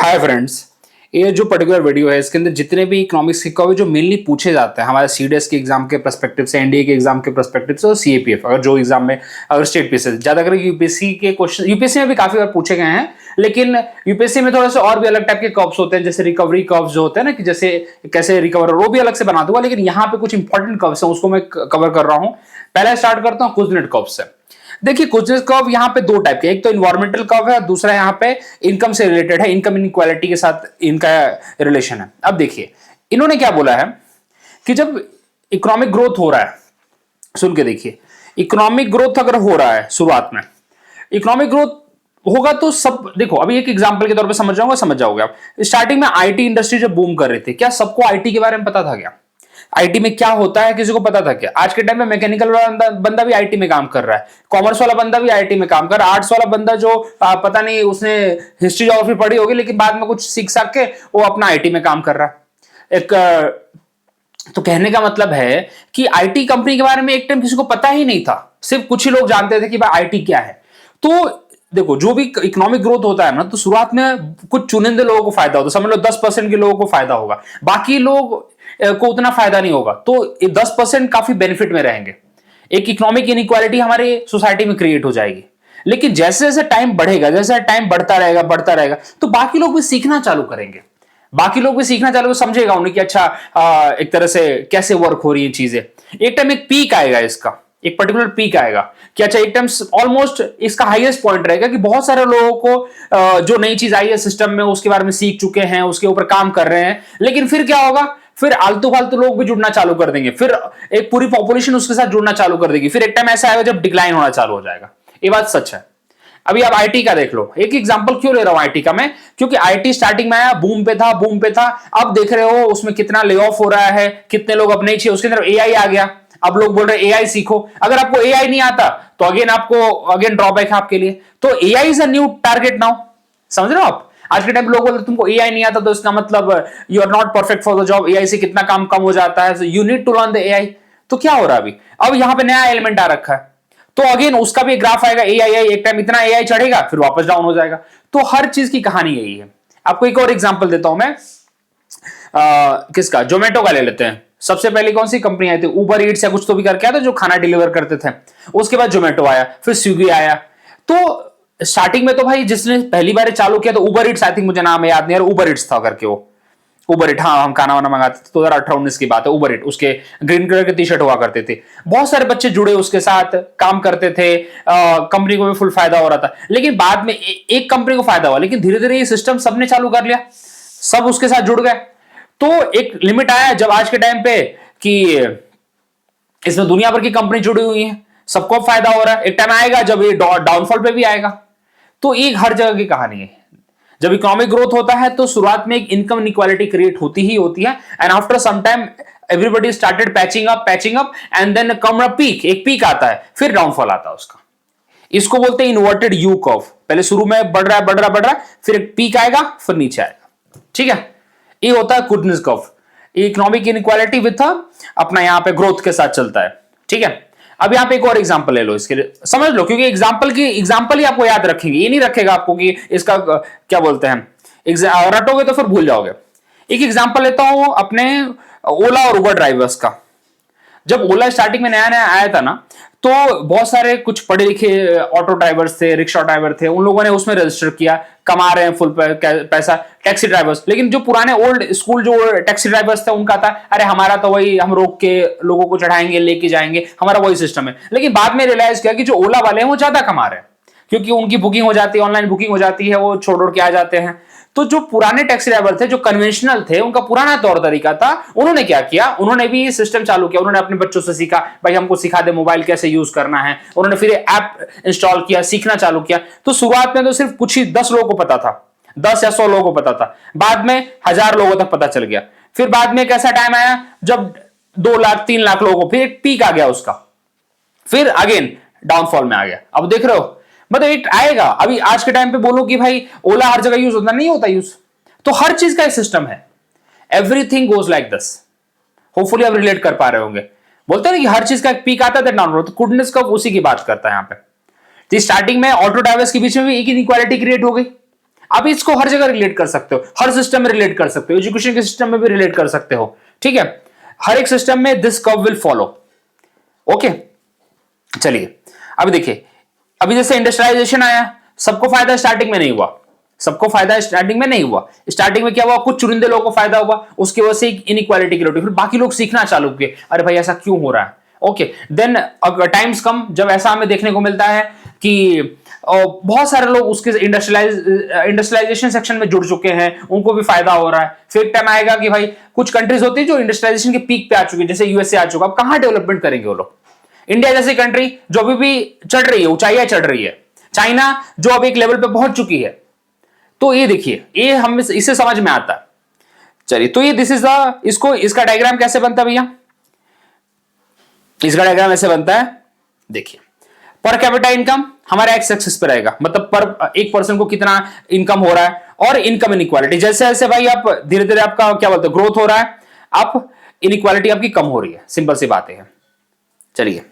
Hi friends. ये जो particular video है इसके अंदर जितने भी इकोनॉमिक्स के कॉपी जो मेनली पूछे जाते हैं हमारे सीडीएस के एग्जाम के पर्सपेक्टिव से, एनडीए के एग्जाम के पर्सपेक्टिव से और सीएपीएफ अगर जो एग्जाम में अगर स्टेट पी से ज्यादातर यूपीएससी के क्वेश्चन यूपीएससी में भी काफी बार पूछे गए हैं, लेकिन यूपीएससी में थोड़ा सा और भी अलग टाइप के कर्व्स होते हैं, जैसे रिकवरी कर्व्स जो होते हैं ना कि जैसे कैसे रिकवर वो भी अलग से बना दूंगा, लेकिन यहाँ पे कुछ इंपॉर्टेंट कर्व्स हैं उसको मैं कवर कर रहा हूँ। पहले स्टार्ट करता हूँ कुछ मिनट कर्व से। देखिए कुछ कर्व यहाँ पे दो टाइप के, एक तो इन्वायरमेंटल कर्व है, दूसरा यहाँ पे इनकम से रिलेटेड है, इनकम इनइक्वालिटी के साथ इनका रिलेशन है। अब देखिए इन्होंने क्या बोला है कि जब इकोनॉमिक ग्रोथ हो रहा है, सुन के देखिए, इकोनॉमिक ग्रोथ अगर हो रहा है शुरुआत में इकोनॉमिक ग्रोथ होगा तो सब देखो, अभी एक एग्जांपल के तौर पे समझ जाओगे आप। स्टार्टिंग में आईटी इंडस्ट्री जब बूम कर रहे थे, क्या सबको आईटी के बारे में पता था? क्या आईटी में क्या होता है किसी को पता था क्या? आज के टाइम में मैकेनिकल वाला बंदा भी आईटी में काम कर रहा है, कॉमर्स वाला बंदा भी आईटी में काम कर रहा है, आर्ट्स वाला बंदा जो पता नहीं उसने हिस्ट्री ज्योग्राफी पढ़ी होगी लेकिन बाद में कुछ सीख साख के वो अपना आईटी में काम कर रहा है। तो कहने का मतलब है कि आईटी कंपनी के बारे में एक टाइम किसी को पता ही नहीं था, सिर्फ कुछ ही लोग जानते थे कि भाई आईटी क्या है। तो देखो जो भी इकोनॉमिक ग्रोथ होता है ना, तो शुरुआत में कुछ चुनिंदे लोगों को फायदा होता है, समझ लो 10% के लोगों को फायदा होगा, बाकी लोग को उतना फायदा नहीं होगा। तो 10% काफी बेनिफिट में रहेंगे, एक इकोनॉमिक इनइक्वालिटी हमारे सोसाइटी में क्रिएट हो जाएगी। लेकिन जैसे जैसे टाइम बढ़ेगा, जैसे टाइम बढ़ता रहेगा तो बाकी लोग भी सीखना चालू करेंगे, समझेगा उन्हें कि अच्छा एक तरह से कैसे वर्क हो रही है चीजें। एक टाइम एक पीक आएगा, इसका एक पर्टिकुलर पीक आएगा कि अच्छा एक टाइम ऑलमोस्ट इसका हाईएस्ट पॉइंट रहेगा कि बहुत सारे लोगों को जो नई चीज आई है सिस्टम में उसके बारे में सीख चुके हैं, उसके ऊपर काम कर रहे हैं। लेकिन फिर क्या होगा, फिर आलतू फालतू लोग भी जुड़ना चालू कर देंगे, फिर एक पूरी पॉपुलेशन उसके साथ जुड़ना चालू कर देगी, फिर एक टाइम ऐसा आएगा जब डिक्लाइन होना चालू हो जाएगा। ये बात सच है। अभी आप आईटी का देख लो, एक एग्जांपल क्यों ले रहा हूं आईटी का मैं, क्योंकि आईटी स्टार्टिंग में आया, बूम पे था। अब देख रहे हो उसमें कितना ले ऑफ हो रहा है, कितने लोग अब नहीं चाहिए, उसके अंदर एआई आ गया। अब लोग बोल रहे हैं एआई सीखो। अगर आपको एआई नहीं आता तो अगेन ड्रॉबैक है आपके लिए। तो AI is a new target now, समझ रहे हो आप? आज के टाइम लोग बोलते तुमको एआई नहीं आता तो इसका मतलब you are not perfect for the job, AI से कितना काम कम हो जाता है, you need to learn the AI. तो क्या हो रहा है अभी, अब यहां पे नया एलिमेंट आ रखा है, तो अगेन उसका भी ग्राफ आएगा, एआई एक टाइम इतना एआई चढ़ेगा फिर वापस डाउन हो जाएगा। तो हर चीज की कहानी यही है। आपको एक और एग्जांपल देता हूं मैं, किसका, जोमेटो का ले लेते हैं। सबसे पहले कौन सी कंपनी आई थी, उबर ईट्स या कुछ तो भी करके आया था जो खाना डिलीवर करते थे। उसके बाद जोमेटो आया, फिर स्विगी आया। तो स्टार्टिंग में तो भाई जिसने पहली बार चालू किया तो उबर ईट्स, आई थिंक मुझे नाम याद नहीं, उबर ईट्स था करके, वो उबर इट, हाँ हम खाना वाना मंगाते थे। 2018-19 की बात है। उबर इट, उसके ग्रीन कलर के टी शर्ट हुआ करते थे, बहुत सारे बच्चे जुड़े उसके साथ, काम करते थे, कंपनी को भी फुल फायदा हो रहा था। लेकिन बाद में एक कंपनी को फायदा हुआ, लेकिन धीरे धीरे ये सिस्टम सबने चालू कर लिया, सब उसके साथ जुड़ गए। तो एक लिमिट आया जब आज के टाइम पे कि इसमें दुनिया भर की कंपनी जुड़ी हुई है, सबको फायदा हो रहा है। एक टाइम आएगा जब ये डाउनफॉल पे भी आएगा। तो एक हर जगह की कहानी है। जब इकोनॉमिक ग्रोथ होता है तो शुरुआत में एक इनकम इनइक्वालिटी क्रिएट होती है, and after some time everybody started patching up and then come a peak, एक पीक आता है, फिर डाउनफॉल आता है उसका। इसको बोलते हैं इन्वर्टेड यू कर्व। पहले शुरू में बढ़ रहा है, फिर एक पीक आएगा, फिर नीचे आएगा। ठीक है, ये होता है goodness curve. Economic inequality with अपना यहां पे ग्रोथ के साथ चलता है। ठीक है, अब यहां पे एक और एग्जांपल ले लो, इसके लिए समझ लो, क्योंकि एग्जांपल ही आपको याद रखेंगे, ये नहीं रखेगा आपको कि इसका क्या बोलते हैं, रटोगे तो फिर भूल जाओगे। एक एग्जांपल लेता हूं अपने ओला और उबर ड्राइवर्स का। जब ओला स्टार्टिंग में नया नया आया था ना, तो बहुत सारे कुछ पढ़े लिखे ऑटो ड्राइवर्स थे, रिक्शा ड्राइवर थे, उन लोगों ने उसमें रजिस्टर किया, कमा रहे हैं फुल पैसा। टैक्सी ड्राइवर्स, लेकिन जो पुराने ओल्ड स्कूल जो टैक्सी ड्राइवर्स थे उनका था अरे हमारा तो वही, हम रोक के लोगों को चढ़ाएंगे लेके जाएंगे, हमारा वही सिस्टम है। लेकिन बाद में रियलाइज किया कि जो ओला वाले हैं वो ज्यादा कमा रहे हैं, क्योंकि उनकी बुकिंग हो जाती है, ऑनलाइन बुकिंग हो जाती है, वो छोड़ के आ जाते हैं। तो जो पुराने टैक्सी ड्राइवर थे, जो कन्वेंशनल थे, उनका पुराना तौर तरीका था, उन्होंने क्या किया, उन्होंने भी सिस्टम चालू किया। उन्होंने अपने बच्चों से सीखा, भाई हमको सिखा दे मोबाइल कैसे यूज करना है। उन्होंने फिर ऐप इंस्टॉल किया, सीखना चालू किया। तो शुरुआत में तो सिर्फ कुछ ही 10 लोगों को पता था, 10 या 100 लोगों को पता था, बाद में 1000 लोगों तक पता चल गया। फिर बाद में एक ऐसा टाइम आया जब 2 लाख 3 लाख लोगों को, फिर एक पीक आ गया उसका, फिर अगेन डाउनफॉल में आ गया। अब देख रहे हो, मतलब एक आएगा। अभी आज के टाइम पे बोलो कि भाई ओला हर जगह यूज होता नहीं होता यूज, तो हर चीज का एक सिस्टम है। Everything goes like this. Hopefully आप रिलेट कर पा रहे होंगे। बोलते हैं कि हर चीज का एक पीक आता है डाउन, तो गुडनेस कर्व उसी की बात करता है यहां पे। तो स्टार्टिंग में ऑटो ड्राइवर्स के बीच में भी एक इनइक्वालिटी क्रिएट हो गई। आप इसको हर जगह रिलेट कर सकते हो, हर सिस्टम में रिलेट कर सकते हो, एजुकेशन के सिस्टम में भी रिलेट कर सकते हो, ठीक है। हर एक सिस्टम में this curve will follow. Okay, चलिए अभी देखिए, अभी जैसे इंडस्ट्रियलाइजेशन आया, सबको फायदा स्टार्टिंग में नहीं हुआ, सबको फायदा स्टार्टिंग में नहीं हुआ। स्टार्टिंग में क्या हुआ, कुछ चुनिंदे लोगों को फायदा हुआ, उसकी वजह से इनइक्वालिटी क्रिएट हुई, फिर बाकी लोग सीखना चालू किए, अरे भाई ऐसा क्यों हो रहा है। ओके, देन टाइम्स कम जब ऐसा हमें देखने को मिलता है कि बहुत सारे लोग उसके इंडस्ट्रियलाइजेशन सेक्शन में जुड़ चुके हैं, उनको भी फायदा हो रहा है। फिर टाइम आएगा कि भाई कुछ कंट्रीज होती है जो इंडस्ट्रियलाइजेशन के पीक पे आ चुकी है, जैसे यूएसए आ चुका, अब कहां डेवलपमेंट करेंगे वो लोग। इंडिया जैसी कंट्री जो अभी भी चढ़ रही है, ऊंचाइयां चढ़ रही है, चाइना जो अब एक लेवल पे पहुंच चुकी है। तो ये देखिए, ये हम इससे समझ में आता है। चलिए, तो ये दिस इज द, इसको इसका डायग्राम कैसे बनता है भैया, इसका डायग्राम ऐसे बनता है, देखिए पर कैपिटा इनकम हमारा एक्स एक्सिस पे रहेगा, मतलब पर एक पर्सन को कितना इनकम हो रहा है, और इनकम इनइक्वालिटी जैसे जैसे भाई आप धीरे धीरे आपका क्या बोलते हैं ग्रोथ हो रहा है, आप इनइक्वालिटी आपकी कम हो रही है, सिंपल सी बातें हैं। चलिए,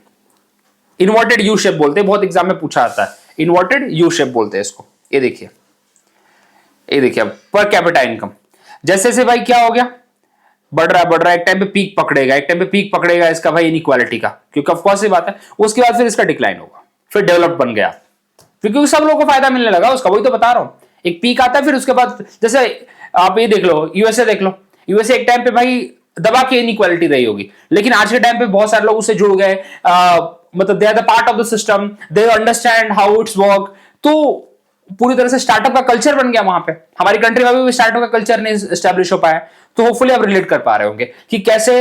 इन्वर्टेड यू शेप बोलते हैं, बहुत एग्जाम में पूछा आता है, इन्वर्टेड यू शेप बोलते हैं इसको। ये देखिए, ये देखिए अब पर कैपिटा इनकम जैसे जैसे भाई क्या हो गया, बढ़ रहा है, एक टाइम पे पीक पकड़ेगा, एक टाइम पे पीक पकड़ेगा इसका भाई इनइक्वालिटी का, क्योंकि ऑफ कोर्स ये बात है, उसके बाद फिर इसका डिक्लाइन होगा, फिर डेवलप बन गया, क्योंकि सब लोगों को फायदा मिलने लगा उसका, वही तो बता रहा हूं। एक पीक आता है, फिर उसके बाद जैसे आप ये देख लो, यूएसए देख लो, यूएसए एक टाइम पे भाई दबा के इनइक्वालिटी रही होगी, लेकिन आज के टाइम पे बहुत सारे लोग उससे जुड़ गए, मतलब they are the part of the system, they understand how it's work, तो पूरी तरह से स्टार्टअप का कल्चर बन गया वहां पे। हमारी कंट्री में भी स्टार्टअप का कल्चर नहीं एस्टैब्लिश हो पाया, तो होपफुली आप रिलेट कर पा रहे होंगे कि कैसे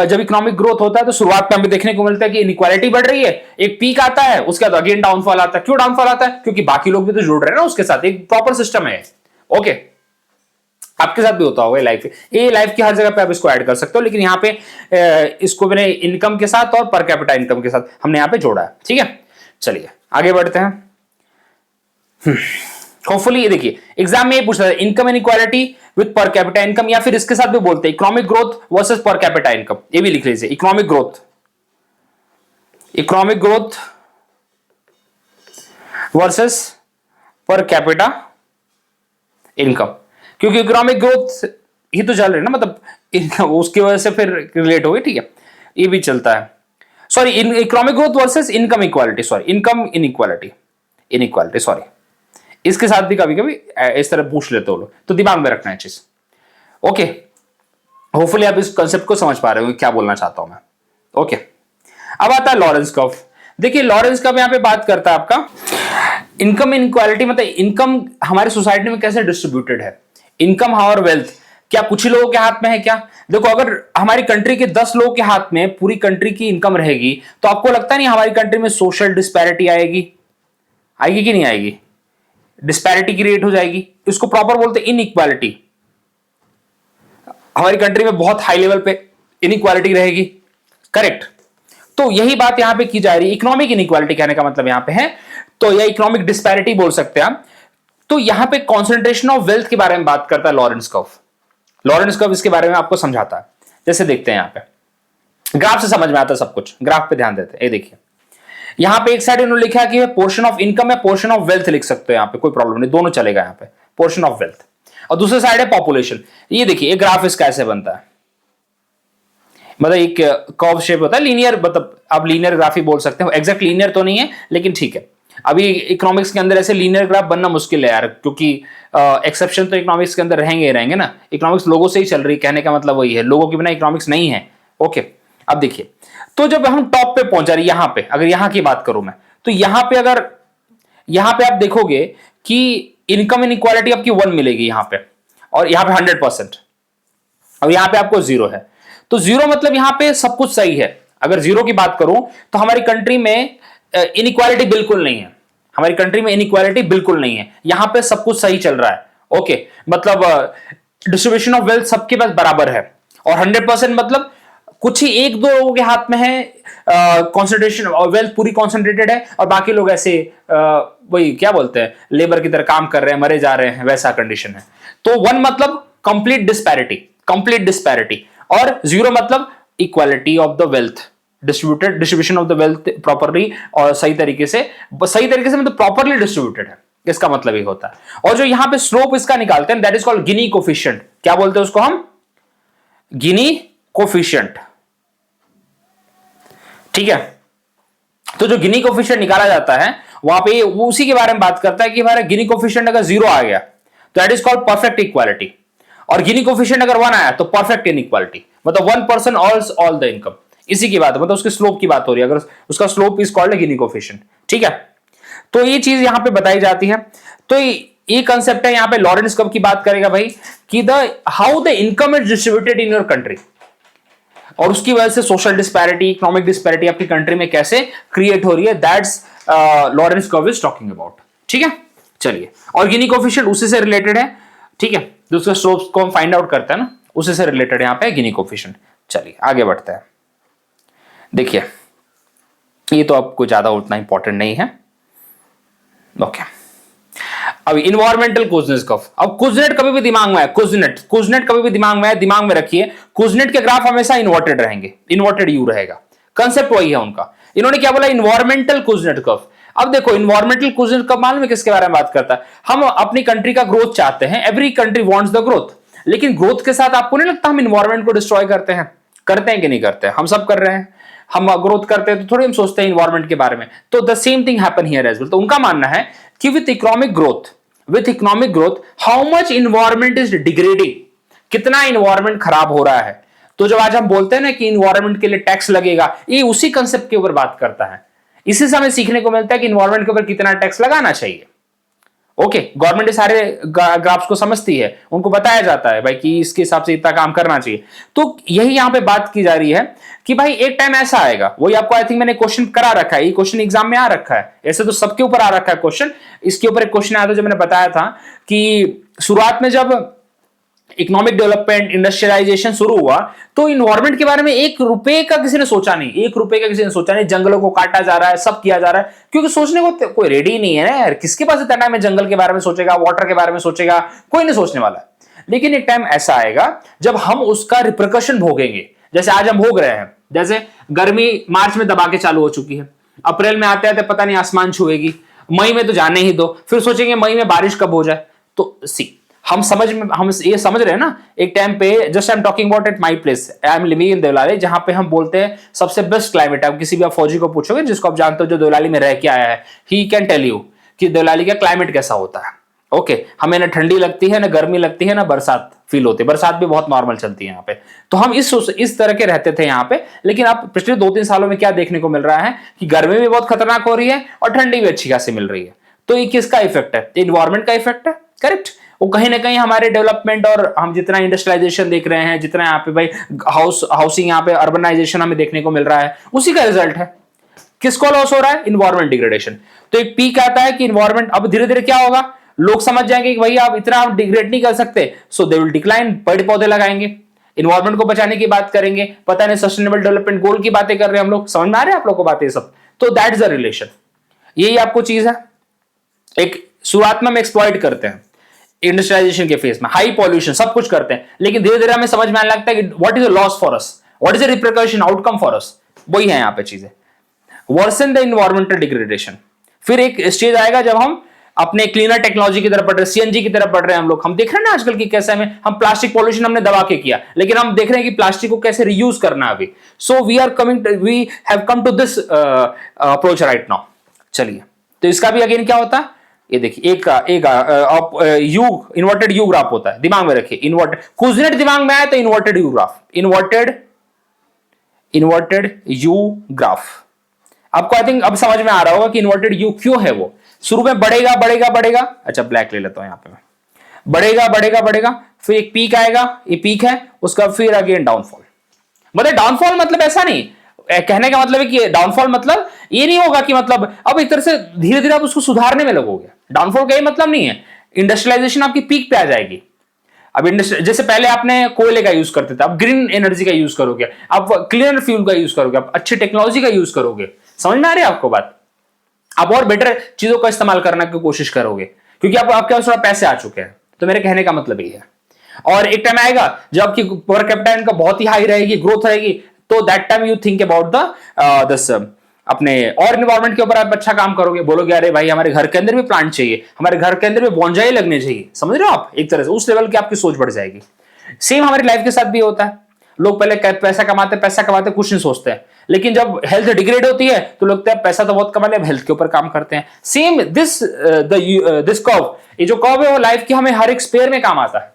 जब इकोनॉमिक ग्रोथ होता है तो शुरुआत में हमें देखने को मिलता है कि इनइक्वालिटी बढ़ रही है, एक पीक आता है, उसके बाद अगेन डाउनफॉल आता है। क्यों डाउनफॉल आता है, क्योंकि बाकी लोग भी तो जुड़ रहे हैं ना उसके साथ, एक प्रॉपर सिस्टम है। ओके, आपके साथ भी होता होगा लाइफ, ये लाइफ की हर जगह पे आप इसको ऐड कर सकते हो, लेकिन यहाँ पे इसको मैंने इनकम के साथ और पर कैपिटा इनकम के साथ हमने यहाँ पे जोड़ा है, ठीक है। चलिए आगे बढ़ते हैं। होपफुली ये देखिए, एग्जाम में ये पूछ रहा है income inequality with per capita income, या फिर इसके साथ भी बोलते हैं economic growth versus per capita income, ये भी लिख लीजिए, economic growth versus per capita income, क्योंकि इकोनॉमिक ग्रोथ ही तो चल रही है ना, मतलब इनकम उसकी वजह से फिर रिलेट होगी, ठीक है, ये भी चलता है। Sorry, economic growth versus income equality, sorry income inequality, sorry, इसके साथ भी कभी कभी इस तरह पूछ लेते हो लोग, तो दिमाग में रखना है चीज। ओके, होपफुली आप इस कंसेप्ट को समझ पा रहे हो क्या बोलना चाहता हूं मैं। ओके, अब आता है लॉरेंस कर्व। देखिए लॉरेंस कर्व यहां पे बात करता है आपका इनकम इनइक्वालिटी, मतलब इनकम हमारी सोसाइटी में कैसे डिस्ट्रीब्यूटेड है, इनकम और वेल्थ क्या कुछ ही लोगों के हाथ में है क्या। देखो, अगर हमारी कंट्री के 10 लोगों के हाथ में पूरी कंट्री की इनकम रहेगी, तो आपको लगता नहीं हमारी कंट्री में सोशल डिस्पैरिटी आएगी कि नहीं आएगी, डिस्पैरिटी क्रिएट हो जाएगी, इसको प्रॉपर बोलते हैं इनइक्वालिटी। हमारी कंट्री में बहुत हाई लेवल पे इनइक्वालिटी रहेगी, करेक्ट। तो यही बात यहां पे की जा रही है, इकोनॉमिक इनइक्वालिटी कहने का मतलब यहां पे है, तो यह इकोनॉमिक डिस्पैरिटी बोल सकते हैं आप। तो यहां पे कॉन्सेंट्रेशन ऑफ वेल्थ के बारे में बात करता है लॉरेंस कर्व। लॉरेंस कर्व इसके बारे में आपको समझाता है, जैसे देखते हैं यहां पे ग्राफ से समझ में आता है सब कुछ, ग्राफ पे ध्यान देते हैं। ये देखिए, यहां पे एक साइड इन्होंने लिखा है कि पोर्शन ऑफ इनकम है, पोर्शन ऑफ वेल्थ लिख सकते हो, यहां पे कोई प्रॉब्लम नहीं, दोनों चलेगा यहां पे, पोर्शन ऑफ वेल्थ। और दूसरे साइड है पॉपुलेशन। ये देखिए, एक ग्राफ इसका ऐसे बनता है, मतलब एक कर्व शेप होता है, लीनियर, मतलब आप लीनियर ग्राफ ही बोल सकते हो, एग्जैक्ट लीनियर तो नहीं है लेकिन ठीक है। अभी इकोनॉमिक्स के अंदर ऐसे लीनियर ग्राफ बनना मुश्किल है यार, क्योंकि एक्सेप्शन तो इकोनॉमिक्स के अंदर रहेंगे ही रहेंगे ना, इकोनॉमिक्स लोगों से ही चल रही, कहने का मतलब वही है, लोगों के बिना इकोनॉमिक्स नहीं है। ओके, अब देखिए, तो जब हम टॉप पे पहुंचा रही, यहां पे अगर यहां की बात करूं मैं, तो यहां पे अगर यहां पे आप देखोगे कि इनकम इनइक्वालिटी आपकी 1 मिलेगी यहां पे, और यहां पे 100%, और यहां पे आपको 0 है। तो 0 मतलब यहां पे सब कुछ सही है। अगर 0 की बात करूं तो हमारी कंट्री में इनइक्वालिटी बिल्कुल नहीं है, हमारी कंट्री में इनइक्वालिटी बिल्कुल नहीं है, यहां पे सब कुछ सही चल रहा है। ओके, मतलब डिस्ट्रीब्यूशन ऑफ वेल्थ सबके पास बराबर है, और 100% मतलब कुछ ही 1-2 लोगों के हाथ में है कॉन्सेंट्रेशन और वेल्थ पूरी कॉन्सेंट्रेटेड है, और बाकी लोग ऐसे वही क्या बोलते हैं, लेबर की तरह काम कर रहे हैं, मरे जा रहे हैं, वैसा कंडीशन है। तो 1 मतलब कंप्लीट डिस्पैरिटी, और 0 मतलब equality of the wealth, distribution of the wealth properly और सही तरीके से मतलब प्रॉपरली डिस्ट्रीब्यूटेड है। इसका मतलब ये होता है। और जो यहां पे स्लोप इसका निकालते हैं that is called Guinea coefficient. क्या बोलते हैं उसको हम? गिनी कोफिशिएंट। ठीक है, तो जो गिनी कोफिशिएंट निकाला जाता है वहां पे वो उसी के बारे में बात करता है कि हमारा गिनी कोफिशिएंट अगर 0 आ गया तो that is called perfect equality, और गिनी कोफिशिएंट अगर 1 आया तो परफेक्ट इनइक्वालिटी, मतलब 1% ऑल्स ऑल द इनकम। इसी की बात है, मतलब उसके स्लोप की बात हो रही है, अगर उसका slope is called Guinea coefficient. ठीक है, तो ये चीज यहां पे बताई जाती है। तो ये कंसेप्ट है यहां पे। लॉरेंस कब की बात करेगा भाई कि the how the income is distributed in your country, और उसकी वजह से सोशल डिस्पैरिटी, इकोनॉमिक डिस्पैरिटी आपकी कंट्री में कैसे क्रिएट हो रही है, that's Lawrence curve is talking about. ठीक है, चलिए, और गिनी कोफिशिएंट उसी से रिलेटेड है। ठीक है, दूसरे स्लोप्स को हम फाइंड आउट करते हैं ना, उसी से रिलेटेड यहां पे गिनी कोफिशिएंट। चलिए आगे बढ़ते हैं। देखिए ये तो आपको ज्यादा उतना इंपॉर्टेंट नहीं है। ओके, अब इन्वायरमेंटल कुजनेट कर्व। अब कुजनेट कभी भी दिमाग में है, कुजनेट कभी भी दिमाग में है, दिमाग में रखिए। कुजनेट के ग्राफ हमेशा इन्वर्टेड रहेंगे, इन्वर्टेड यू रहेगा। कंसेप्ट वही है उनका। इन्होंने क्या बोला? Environmental Kuznets curve. अब देखो इन्वायरमेंटल कुजनेट कर्व मालूम है किसके बारे में बात करता है? हम अपनी कंट्री का ग्रोथ चाहते हैं, every country wants the growth, लेकिन ग्रोथ के साथ आपको नहीं लगता हम इन्वायरमेंट को डिस्ट्रॉय करते हैं? करते हैं कि नहीं करते हैं? हम सब कर रहे हैं। हम ग्रोथ करते हैं तो थोड़ी हम सोचते हैं इन्वायरमेंट के बारे में। तो the same thing happen here as well. तो उनका मानना है कि with economic growth how much environment is degrading, कितना इन्वायरमेंट खराब हो रहा है। तो जब आज हम बोलते हैं ना कि इन्वायरमेंट के लिए टैक्स लगेगा, ये उसी कंसेप्ट के ऊपर बात करता है। इसी से हमें सीखने को मिलता है कि इन्वायरमेंट के ऊपर कितना टैक्स लगाना चाहिए। ओके, गवर्नमेंट सारे ग्राफ्स को समझती है, उनको बताया जाता है भाई कि इसके हिसाब से इतना काम करना चाहिए। तो यही यहां पे बात की जा रही है कि भाई एक टाइम ऐसा आएगा, वही आपको आई थिंक मैंने क्वेश्चन करा रखा है, ये क्वेश्चन एग्जाम में आ रखा है, ऐसे तो सबके ऊपर आ रखा है क्वेश्चन। इसके ऊपर एक क्वेश्चन आया था जो मैंने बताया था कि शुरुआत में जब इकोनॉमिक डेवलपमेंट, इंडस्ट्रियलाइजेशन शुरू हुआ तो इन्वायरमेंट के बारे में 1 रुपए का किसी ने सोचा नहीं, 1 रुपए का किसी ने सोचा नहीं। जंगलों को काटा जा रहा है, सब किया जा रहा है, क्योंकि सोचने को कोई रेडी नहीं है ना यार। किसके पास इतना टाइम है जंगल के बारे में सोचेगा, वाटर के बारे में सोचेगा? कोई नहीं सोचने वाला है। लेकिन एक टाइम ऐसा आएगा जब हम उसका रिप्रकशन भोगेंगे, जैसे आज हम भोग रहे हैं। जैसे गर्मी मार्च में दबा के चालू हो चुकी है, अप्रैल में आते आते पता नहीं आसमान छुएगी, मई में तो जाने ही दो, फिर सोचेंगे मई में बारिश कब हो जाए। तो हम ये समझ रहे हैं ना। एक टाइम पे just I am talking about at my place, I am living in Devlali, जहां पे हम बोलते हैं सबसे बेस्ट क्लाइमेट है। आप किसी भी आप फौजी को पूछोगे जिसको आप जानते हो जो देवलाली में रह के आया है, ही कैन टेल यू कि देवलाली का क्लाइमेट कैसा होता है। ओके, हमें ना ठंडी लगती है, ना गर्मी लगती है, ना बरसात फील होती है। बरसात भी बहुत नॉर्मल चलती है यहाँ पे। तो हम इस तरह के रहते थे यहाँ पे। लेकिन अब पिछले 2-3 सालों में क्या देखने को मिल रहा है कि गर्मी भी बहुत खतरनाक हो रही है और ठंडी भी अच्छी खासी मिल रही है। तो ये किसका इफेक्ट है? इन्वायरमेंट का इफेक्ट है, करेक्ट। वो कहीं ना कहीं हमारे डेवलपमेंट और हम जितना इंडस्ट्रियलाइजेशन देख रहे हैं, जितना यहाँ पे भाई हाउसिंग, यहाँ पे अर्बनाइजेशन हमें देखने को मिल रहा है, उसी का रिजल्ट है। किसको लॉस हो रहा है? Environment degradation. तो एक पीक आता है कि इन्वायरमेंट, अब धीरे धीरे क्या होगा, लोग समझ जाएंगे कि भाई आप इतना डिग्रेड नहीं कर सकते, सो दे विल डिक्लाइन, पेड़ पौधे लगाएंगे, इन्वायरमेंट को बचाने की बात करेंगे। पता नहीं सस्टेनेबल डेवलपमेंट गोल की बातें कर रहे हैं हम लोग, समझ में आ रहे हैं आप लोग को बातें सब? तो दैट इज द रिलेशन, यही आपको चीज है। एक शुरुआत में हम एक्सप्लॉइट करते हैं इंडस्ट्रियलाइजेशन के फेस में, हाई पॉल्यूशन, सब कुछ करते हैं, लेकिन धीरे धीरे हमें समझ में आने लगता है कि what is the loss for us, what is the repercussion outcome for us. वही है यहाँ पे चीजें। Versus the environmental degradation. फिर एक स्टेज आएगा जब हम अपने क्लीनर टेक्नोलॉजी की तरफ बढ़ रहे हैं, सीएनजी की तरफ बढ़ रहे हैं हम लोग। हम देख रहे हैं ना आजकल की कैसे हम प्लास्टिक पॉल्यूशन हमने दबा के किया, लेकिन हम देख रहे हैं कि प्लास्टिक को कैसे रीयूज करना है अभी। So we have come to this approach right now. चलिए, तो इसका भी अगेन क्या होता है, ये देखिए एक यू इन्वर्टेड यू ग्राफ होता है, दिमाग में रखिए। इन्वर्टेड कुजनेट दिमाग में आया तो inverted you graph, inverted you graph. आपको आई थिंक अब समझ में आ रहा होगा कि इन्वर्टेड यू क्यों है। वो शुरू में बढ़ेगा बढ़ेगा बढ़ेगा, अच्छा ब्लैक ले लेता हूं यहां पे मैं, बढ़ेगा बढ़ेगा बढ़ेगा, फिर एक पीक आएगा, ये पीक है, उसका फिर अगेन डाउनफॉल। मतलब डाउनफॉल मतलब ऐसा नहीं, कहने का मतलब है कि डाउनफॉल मतलब ये नहीं होगा कि मतलब अब एक तरह से धीरे धीरे आप उसको सुधारने में लगोगे। डाउनफॉल का ये मतलब नहीं है। इंडस्ट्रियलाइजेशन आपकी पीक पे आ जाएगी। अब जैसे पहले आपने कोयले का यूज करते थे, आप ग्रीन एनर्जी का यूज करोगे, आप क्लीनर फ्यूल का यूज करोगे, आप अच्छी टेक्नोलॉजी का यूज करोगे। समझ में आ रही है आपको बात? आप और बेटर चीजों का इस्तेमाल करने की कोशिश करोगे, क्योंकि आपके पास थोड़ा पैसे आ चुके हैं। तो मेरे कहने का मतलब ये है। और एक टाइम आएगा जब आपकी पर कैपिटा इनकम बहुत ही हाई रहेगी, ग्रोथ रहेगी, तो that time you think about this अपने और इन्वायरमेंट के ऊपर आप अच्छा काम करोगे, बोलोगे अरे भाई हमारे घर के अंदर भी प्लांट चाहिए, हमारे घर के अंदर भी बोंजाई लगने चाहिए, समझ रहे हो आप, एक तरह से उस लेवल की आपकी सोच बढ़ जाएगी। सेम हमारी लाइफ के साथ भी होता है, लोग पहले पैसा कमाते कुछ नहीं सोचते हैं, लेकिन जब हेल्थ डिग्रेड होती है तो लगता है पैसा तो बहुत कमा लिया, अब हेल्थ के ऊपर काम करते हैं। सेम दिस कर्व, ये जो कर्व है वो लाइफ के हमें हर एक स्पेयर में काम आता है,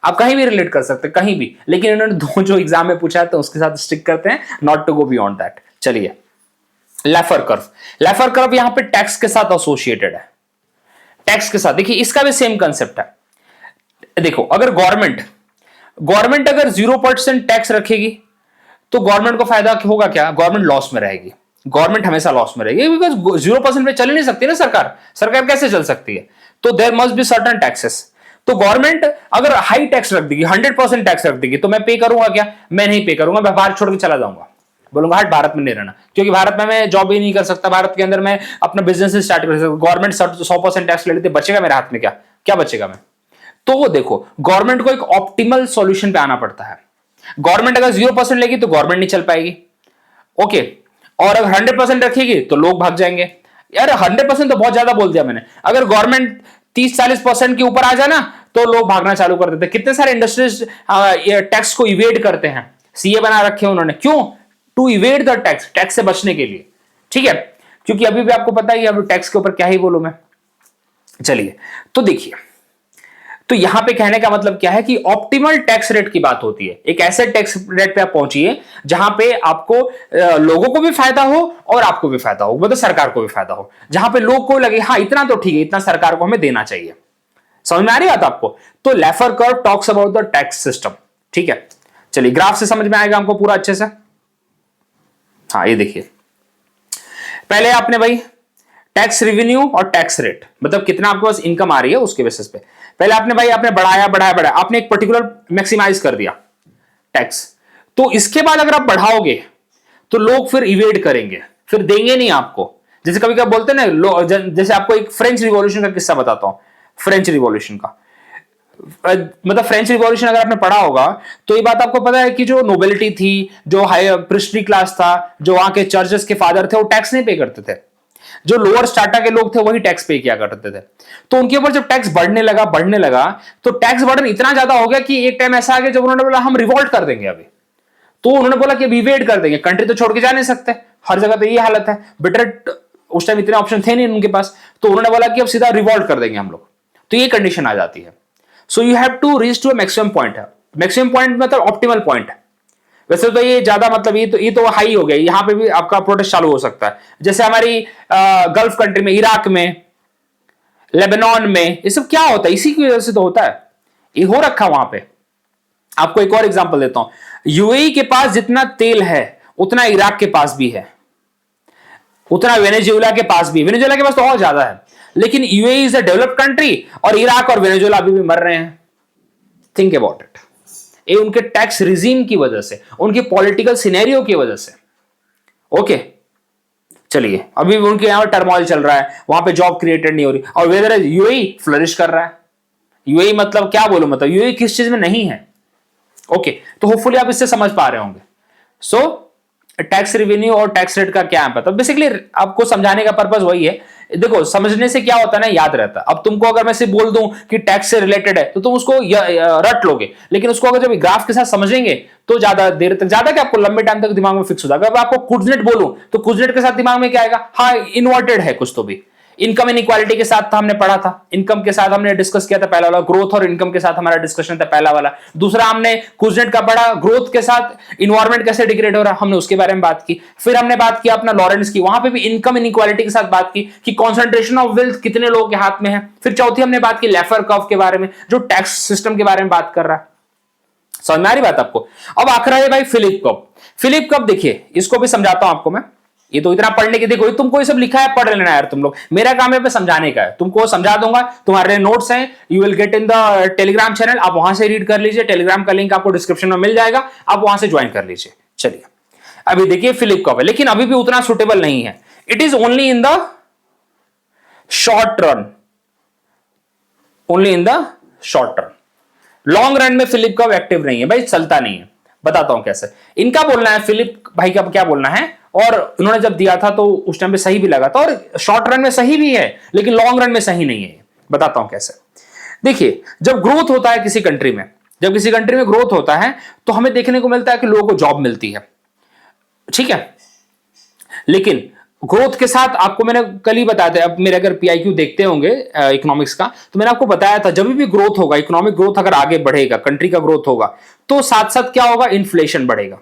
आप कहीं भी रिलेट कर सकते हैं कहीं भी, लेकिन इन्होंने दो जो एग्जाम में पूछा है तो उसके साथ स्टिक करते हैं, not to go beyond that. चलिए लेफर कर्व, लेफर कर्व यहां पे टैक्स के साथ एसोसिएटेड है, टैक्स के साथ देखिए इसका भी सेम कंसेप्ट है। देखो अगर गवर्नमेंट अगर 0% टैक्स रखेगी तो गवर्नमेंट को फायदा होगा क्या, गवर्नमेंट लॉस में रहेगी, गवर्नमेंट हमेशा लॉस में रहेगी, बिकॉज 0% पे चल ही नहीं सकती ना सरकार कैसे चल सकती है, तो there must be certain taxes. तो गवर्नमेंट अगर हाई टैक्स रख देगी, 100% टैक्स रख देगी, तो मैं पे करूंगा क्या, मैं नहीं पे करूंगा, मैं भारत छोड़ के चला जाऊंगा, बोलूंगा हट भारत में नहीं रहना, क्योंकि भारत में मैं जॉब ही नहीं कर सकता, भारत के अंदर मैं अपना बिजनेस स्टार्ट कर सकता, गवर्नमेंट 100% टैक्स ले लेते, बचेगा मेरे हाथ में क्या, क्या बचेगा मैं। तो वो देखो गवर्नमेंट को एक ऑप्टिमल सॉल्यूशन पे आना पड़ता है, गवर्नमेंट अगर 0% लेगी तो गवर्नमेंट नहीं चल पाएगी, ओके, और अगर 100% रखेगी तो लोग भाग जाएंगे। यार 100% तो बहुत ज्यादा बोल दिया मैंने, अगर गवर्नमेंट 30-40% के ऊपर आ जाए ना तो लोग भागना चालू कर देते। कितने सारे इंडस्ट्रीज टैक्स को इवेड करते हैं, सीए बना रखे हैं उन्होंने, क्यों, to evade the tax, tax से बचने के लिए, ठीक है, क्योंकि अभी भी आपको पता ही है अब टैक्स के ऊपर क्या ही बोलूं मैं। चलिए तो देखिए, तो यहां पे कहने का मतलब क्या है कि ऑप्टिमल टैक्स रेट की बात होती है, एक ऐसे टैक्स रेट पे आप पहुंचिए जहां पे आपको लोगों को भी फायदा हो और आपको भी फायदा हो, मतलब सरकार को भी फायदा हो, जहां पे लोग को लगे हाँ इतना तो ठीक है, इतना सरकार को हमें देना चाहिए। समझ में आ रही बात आपको, तो Laffer curve talks about the tax system, ठीक है। चलिए ग्राफ से समझ में आएगा हमको पूरा अच्छे से। हाँ ये देखिए, पहले आपने भाई टैक्स रेवेन्यू और टैक्स रेट, मतलब कितना आपके पास इनकम आ रही है उसके बेसिस पे, पहले आपने भाई आपने बढ़ाया, आपने एक पर्टिकुलर मैक्सिमाइज कर दिया टैक्स, तो इसके बाद अगर आप बढ़ाओगे तो लोग फिर इवेड करेंगे, फिर देंगे नहीं आपको। जैसे कभी कभी बोलते हैं ना, जैसे आपको एक फ्रेंच रिवॉल्यूशन का किस्सा बताता हूं, फ्रेंच रिवॉल्यूशन का, मतलब फ्रेंच रिवॉल्यूशन अगर आपने पढ़ा होगा तो ये बात आपको पता है कि जो नोबिलिटी थी, जो हाई प्रिस्टली क्लास था, जो वहां के चर्चेस के फादर थे, वो टैक्स नहीं पे करते थे, जो लोअर स्टार्टा के लोग थे वही टैक्स पे किया करते थे। तो उनके ऊपर जब टैक्स बढ़ने लगा तो टैक्स बर्डन इतना ज्यादा हो गया कि एक टाइम ऐसा आ गया जब उन्होंने बोला हम रिवोल्ट कर देंगे अभी, तो उन्होंने बोला कि अभी वेट कर देंगे, कंट्री तो छोड़ के जा नहीं सकते, हर जगह तो ये हालत है, बेटर उस टाइम इतने ऑप्शन थे नहीं उनके पास, तो उन्होंने बोला कि अब सीधा रिवोल्ट कर देंगे हम लोग, तो ये कंडीशन आ जाती है। So you have to reach to maximum point है, मैक्सिमम पॉइंट मतलब ऑप्टिमल पॉइंट है। वैसे तो ये ज्यादा मतलब ये तो हाई हो गया, यहां पे भी आपका प्रोटेस्ट चालू हो सकता है, जैसे हमारी गल्फ कंट्री में, इराक में, लेबनान में, ये सब क्या होता है, इसी की वजह से तो होता है, ये हो रखा वहां पे। आपको एक और एग्जांपल देता हूं, यूएई के पास जितना तेल है उतना इराक के पास भी है, उतना वेनेजुएला के पास भी, वेनेजुएला के पास तो और ज्यादा है, लेकिन UAE is a developed country और इराक और वेनेजुएला अभी भी मर रहे हैं। थिंक अबाउट इट, ये उनके टैक्स रिजीम की वजह से, उनकी पॉलिटिकल सिनेरियो की वजह से, ओके। चलिए अभी उनके यहां टर्मोइल चल रहा है, वहां पे जॉब क्रिएटेड नहीं हो रही, और वेदर यूएई फ्लरिश कर रहा है। यूएई मतलब क्या बोलूं, मतलब यूएई किस चीज में नहीं है, ओके। तो होपफुली आप इससे समझ पा रहे होंगे। सो टैक्स रेवेन्यू और टैक्स रेट का क्या है, तो बेसिकली आपको समझाने का पर्पस वही है। देखो समझने से क्या होता है ना, याद रहता है। अब तुमको अगर मैं सिर्फ बोल दूं कि टैक्स से रिलेटेड है तो तुम उसको रट लोगे, लेकिन उसको अगर जब ग्राफ के साथ समझेंगे तो ज्यादा देर तक, ज्यादा क्या, आपको लंबे टाइम तक दिमाग में फिक्स हो जाएगा। अगर आपको कुजनेट बोलूं तो कुजनेट के साथ दिमाग में क्या आएगा, हाँ इन्वर्टेड है कुछ तो भी। इनकम इनइक्वालिटी के साथ हमने पढ़ा था, इनकम के साथ हमने डिस्कस किया था पहला वाला, ग्रोथ और इनकम के साथ हमारा डिस्कशन था पहला वाला। दूसरा हमने कुजनेट का पढ़ा, ग्रोथ के साथ इन्वायरमेंट कैसे डिग्रेड हो रहा है, हमने उसके बारे में बात की। फिर हमने बात किया अपना लॉरेंस की, वहां पे भी इनकम इनइक्वालिटी के साथ बात की कि कॉन्सेंट्रेशन ऑफ वेल्थ कितने लोगों के हाथ में है। फिर चौथी हमने बात की लेफर कर्व के बारे में, जो टैक्स सिस्टम के बारे में बात कर रहा है। समझ में आ रही बात आपको। अब आखिर है भाई फिलिप कर्व। फिलिप कर्व देखिए, इसको भी समझाता हूं आपको मैं। ये तो इतना पढ़ने की, देखो तुमको ये सब लिखा है, पढ़ लेना यार तुम लोग, मेरा काम है पे समझाने का है, तुमको समझा दूंगा। तुम्हारे नोट्स हैं, you will get in the Telegram channel, आप वहां से रीड कर लीजिए, टेलीग्राम का लिंक आपको डिस्क्रिप्शन में मिल जाएगा, आप वहां से ज्वाइन कर लीजिए। चलिए अभी देखिए फिलिप कर्व है, लेकिन अभी भी उतना सुटेबल नहीं है, it is only in the short run, only in the short run. Long run में फिलिप कर्व एक्टिव नहीं है भाई, चलता नहीं है। बताता हूं कैसे। इनका बोलना है, फिलिप भाई का क्या बोलना है, और उन्होंने जब दिया था तो उस टाइम पे सही भी लगा था, और शॉर्ट रन में सही भी है लेकिन लॉन्ग रन में सही नहीं है। बताता हूं कैसे। देखिए, जब ग्रोथ होता है किसी कंट्री में, जब किसी कंट्री में ग्रोथ होता है तो हमें देखने को मिलता है कि लोगों को जॉब मिलती है, ठीक है। लेकिन ग्रोथ के साथ आपको मैंने कल ही बताया था, अब मेरे अगर पीआईक्यू देखते होंगे इकोनॉमिक्स का, तो मैंने आपको बताया था जब भी ग्रोथ होगा, इकोनॉमिक ग्रोथ अगर आगे बढ़ेगा, कंट्री का ग्रोथ होगा, तो साथ साथ क्या होगा, इन्फ्लेशन बढ़ेगा।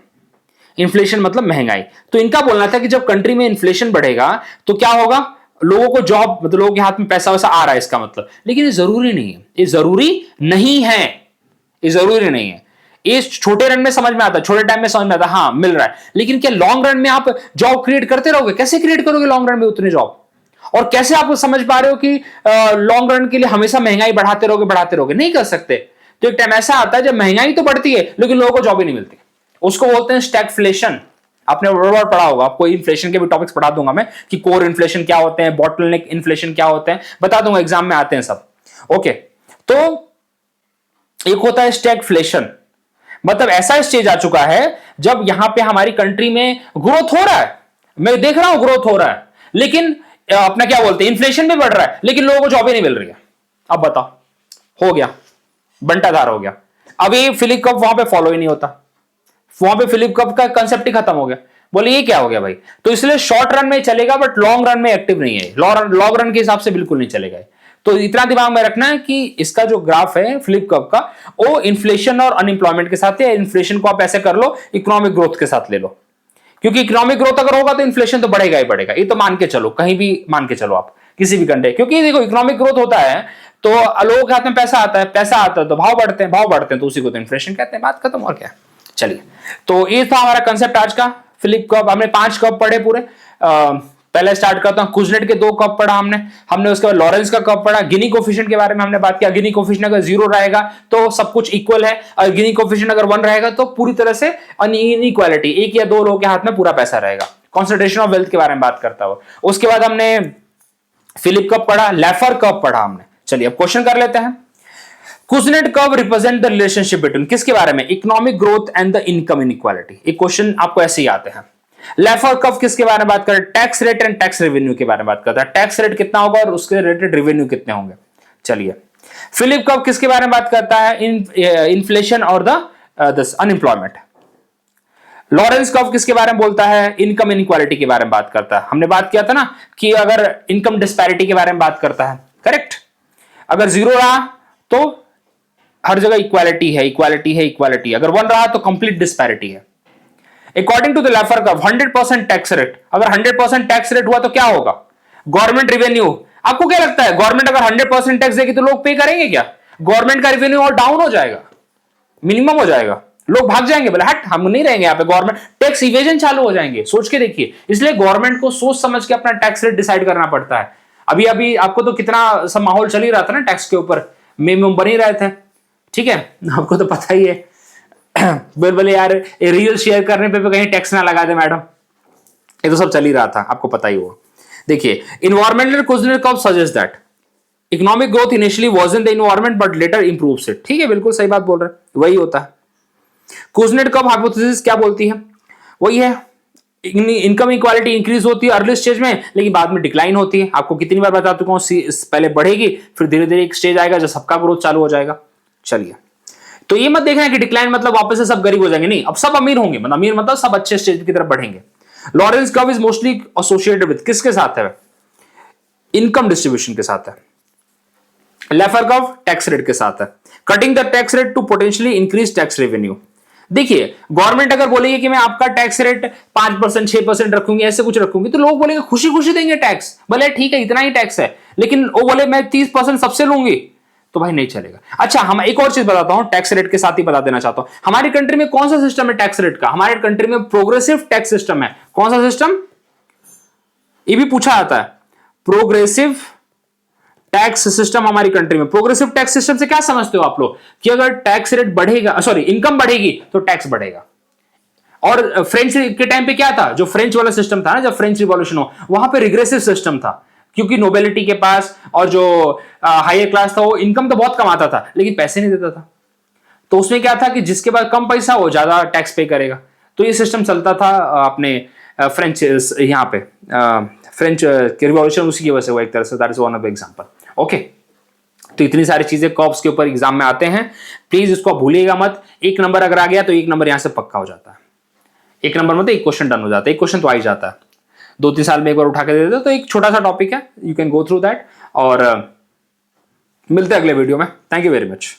इन्फ्लेशन मतलब महंगाई। तो इनका बोलना था कि जब कंट्री में इन्फ्लेशन बढ़ेगा तो क्या होगा, लोगों को जॉब, मतलब लोगों के हाथ में पैसा वैसा आ रहा है इसका मतलब। लेकिन ये जरूरी नहीं है, ये जरूरी नहीं है, ये जरूरी नहीं है। ये छोटे रन में समझ में आता है, छोटे टाइम में समझ में आता है, हाँ मिल रहा है, लेकिन क्या लॉन्ग रन में आप जॉब क्रिएट करते रहोगे? कैसे क्रिएट करोगे लॉन्ग रन में उतनी जॉब? और कैसे आप समझ पा रहे हो कि लॉन्ग रन के लिए हमेशा महंगाई बढ़ाते रहोगे? नहीं कर सकते। तो एक टाइम ऐसा आता है जब महंगाई तो बढ़ती है लेकिन लोगों को जॉब ही नहीं मिलती। उसको बोलते हैं स्टैगफ्लेशन। आपने बराबर पढ़ा होगा, आपको इन्फ्लेशन के भी टॉपिक्स पढ़ा दूंगा मैं कि कोर इन्फ्लेशन क्या होते हैं, बॉटलनेक इन्फ्लेशन क्या होते हैं, बता दूंगा, एग्जाम में आते हैं सब। ओके, तो एक होता है स्टैगफ्लेशन, मतलब ऐसा स्टेज आ चुका है जब यहां पे हमारी कंट्री में ग्रोथ हो रहा है, मैं देख रहा हूं ग्रोथ हो रहा है, लेकिन अपना क्या बोलते हैं, इन्फ्लेशन भी बढ़ रहा है, लेकिन लोगों को जॉब ही नहीं मिल रही है। अब बताओ, हो गया, बंटाधार हो गया। अब ये फिलिप कप वहां पे फॉलो ही नहीं होता, वहां पे फिलिप कप का कंसेप्ट ही खत्म हो गया। बोले ये क्या हो गया भाई? तो इसलिए शॉर्ट रन में चलेगा बट लॉन्ग रन में एक्टिव नहीं है, लॉन्ग रन के हिसाब से बिल्कुल नहीं चलेगा। तो इतना दिमाग में रखना है कि इसका जो ग्राफ है फिलिप कप का, वो इन्फ्लेशन और अनएम्प्लॉयमेंट के साथ है। इन्फ्लेशन को आप ऐसे कर लो, इकोनॉमिक ग्रोथ के साथ ले लो, क्योंकि इकोनॉमिक ग्रोथ अगर होगा तो इन्फ्लेशन तो बढ़ेगा ही बढ़ेगा। ये तो मान के चलो, कहीं भी मान के चलो आप, किसी भी कंट्री, क्योंकि देखो इकोनॉमिक ग्रोथ होता है तो लोगों के हाथ में पैसा आता है, पैसा आता है तो भाव बढ़ते हैं, भाव बढ़ते हैं तो उसी को तो इन्फ्लेशन कहते हैं। बात खत्म, और क्या। चलिए, तो ये था हमारा कंसेप्ट आज का। फिलिप कप, हमने 5 कप पढ़े पूरे। पहले स्टार्ट करता हूं, कुजनेट के 2 कप पढ़ा हमने उसके बाद लॉरेंस का कप पढ़ा, गिनी कोफिशिएंट के बारे में हमने बात किया। गिनी कोफिशिएंट अगर 0 रहेगा तो सब कुछ इक्वल है, और गिनी कोफिशिएंट अगर 1 रहेगा तो पूरी तरह से इनइक्वालिटी, एक या दो लोगों के हाथ में पूरा पैसा रहेगा। कॉन्सेंट्रेशन ऑफ वेल्थ के बारे में बात करता हुआ, उसके बाद हमने फिलिप कप पढ़ा, लेफर कप पढ़ा हमने। चलिए अब क्वेश्चन कर लेते हैं। Kuznets curve represent the relationship between, किसके बारे में, economic growth and the income inequality. एक क्वेश्चन आपको ऐसे ही आते हैं। लेफर कर्व किसके बारे में बात कर रहे हैं, tax rate and tax revenue के बारे में बात करता है, टैक्स रेट कितना होगा और उसके रिलेटेड रेवेन्यू कितने होंगे। चलिए, फिलिप कर्व किसके बारे में बात करता है, इन्फ्लेशन और द अनएम्प्लॉयमेंट। लॉरेंस कर्व किसके बारे में बोलता है, इनकम इनइक्वालिटी के बारे में बात करता है। हमने बात किया था ना कि अगर इनकम डिस्पैरिटी के बारे में बात करता है, करेक्ट। अगर 0 रहा तो हर जगह इक्वालिटी है, इक्वालिटी है, इक्वालिटी। अगर 1 रहा तो कंप्लीट डिस्पैरिटी है। According to the Laffer curve 100% tax rate, अगर 100% टैक्स रेट हुआ तो क्या होगा, गवर्नमेंट रेवेन्यू। आपको क्या लगता है, गवर्नमेंट अगर 100% टैक्स देगी तो लोग पे करेंगे क्या? गवर्नमेंट का रेवेन्यू और डाउन हो जाएगा, मिनिमम हो जाएगा, लोग भाग जाएंगे, बोले हट हम नहीं रहेंगे यहाँ पे, गवर्नमेंट टैक्स इवेजन चालू हो जाएंगे। सोच के देखिए, इसलिए गवर्नमेंट को सोच समझ के अपना टैक्स रेट डिसाइड करना पड़ता है। अभी अभी आपको तो कितना सब माहौल चल ही रहा था ना टैक्स के ऊपर, मेम बन ही रहे थे, ठीक है, आपको तो पता ही है। बोले यार रील शेयर करने पे कहीं टैक्स ना लगा दे मैडम, ये तो सब चल ही रहा था, आपको पता ही हुआ। देखिए, environmental Kuznets curve suggest that economic growth initially was in the environment but later improves it. ठीक है, बिल्कुल सही बात बोल रहे हैं, वही होता है। कुजनेट कर्व हाइपोथेसिस क्या बोलती है, वही है, इनकम इक्वालिटी इंक्रीज होती है अर्ली स्टेज में, लेकिन बाद में डिक्लाइन होती है। आपको कितनी बार बता चुका हूं, पहले बढ़ेगी फिर धीरे धीरे एक स्टेज आएगा जब सबका ग्रोथ चालू हो जाएगा। चलिए, तो ये मत देखना कि डिक्लाइन मतलब वापस से सब गरीब हो जाएंगे, नहीं, अब सब अमीर होंगे, मतलब अमीर मतलब सब अच्छे स्टेज की तरफ बढ़ेंगे। Lawrence curve is mostly associated with, किसके साथ है, इनकम डिस्ट्रीब्यूशन के साथ है। लेफर कर्व टैक्स रेट के साथ है, cutting the tax rate to potentially increase tax revenue. देखिए, गवर्नमेंट अगर बोलेगी कि मैं आपका टैक्स रेट 5%, 6% रखूंगी, ऐसे कुछ रखूंगी, तो लोग बोलेंगे खुशी खुशी देंगे टैक्स, बोले ठीक है इतना ही टैक्स है, लेकिन वो बोले मैं 30% सबसे लूंगी, तो भाई नहीं चलेगा। अच्छा, हम एक और चीज बताता हूं, टैक्स रेट के साथ ही बता देना चाहता हूं, हमारी कंट्री में कौन सा सिस्टम है टैक्स रेट का, हमारे कंट्री में प्रोग्रेसिव टैक्स सिस्टम है। कौन सा सिस्टम, ये भी पूछा जाता है, प्रोग्रेसिव टैक्स सिस्टम हमारी कंट्री में। प्रोग्रेसिव टैक्स सिस्टम से क्या समझते हो आप लोग, कि अगर टैक्स रेट बढ़ेगा, सॉरी इनकम बढ़ेगी तो टैक्स बढ़ेगा। और फ्रेंच के टाइम पे क्या था, जो फ्रेंच वाला सिस्टम था ना, जब फ्रेंच रिवॉल्यूशन हो, वहां पे रिग्रेसिव सिस्टम था, क्योंकि नोबेलिटी के पास और जो हायर क्लास था वो इनकम तो बहुत कमाता था लेकिन पैसे नहीं देता था, तो उसमें क्या था कि जिसके पास कम पैसा वो ज्यादा टैक्स पे करेगा। तो ये सिस्टम चलता था अपने फ्रेंच यहाँ पे फ्रेंच रिवॉल्यूशन उसी की वजह से हुआ एक तरह से, that is one of the example. Okay, तो इतनी सारी चीजें कॉप्स के ऊपर एग्जाम में आते हैं, प्लीज इसको भूलिएगा मत। एक नंबर अगर आ गया तो एक नंबर यहां से पक्का हो जाता है, एक नंबर मतलब एक क्वेश्चन डन हो जाता है, एक क्वेश्चन तो आ ही जाता है, 2-3 साल में एक बार उठा के दे देते, तो एक छोटा सा टॉपिक है, you can go through that. और मिलते हैं अगले वीडियो में, थैंक यू वेरी मच।